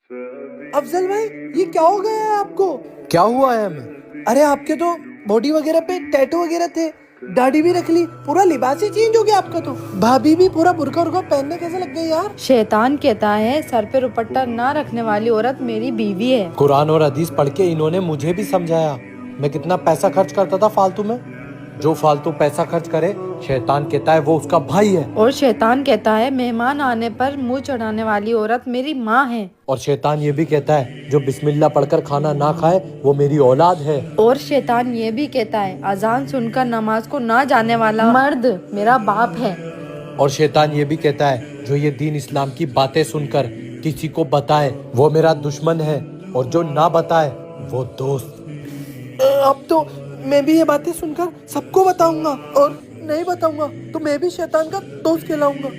افضل بھائی یہ کیا ہو گیا ہے آپ کو؟ کیا ہوا ہے ہمیں؟ ارے آپ کے تو باڈی وغیرہ پہ ٹیٹو وغیرہ تھے، داڑھی بھی رکھ لی، پورا لباس ہی چینج ہو گیا آپ کا تو۔ بھابھی بھی پورا برقع ورقع پہننے کیسے لگ گئے یار؟ شیطان کہتا ہے سر پہ دوپٹہ نہ رکھنے والی عورت میری بیوی ہے۔ قرآن اور حدیث پڑھ کے انہوں نے مجھے بھی سمجھایا، میں کتنا پیسہ خرچ کرتا تھا فالتو میں۔ جو فالتو پیسہ خرچ کرے شیطان کہتا ہے وہ اس کا بھائی ہے، اور شیطان کہتا ہے مہمان آنے پر منہ چڑھانے والی عورت میری ماں ہے۔ اور شیطان یہ بھی کہتا ہے جو بسم اللہ پڑھ کر کھانا نہ کھائے وہ میری اولاد ہے۔ اور شیطان یہ بھی کہتا ہے اذان سن کر نماز کو نہ جانے والا مرد میرا باپ ہے۔ اور شیطان یہ بھی کہتا ہے جو یہ دین اسلام کی باتیں سن کر کسی کو بتائے وہ میرا دشمن ہے، اور جو نہ بتائے وہ دوست۔ اب تو میں بھی یہ باتیں سن کر سب کو بتاؤں گا، اور نہیں بتاؤں گا تو میں بھی شیطان کا دوست کہلاؤں گا۔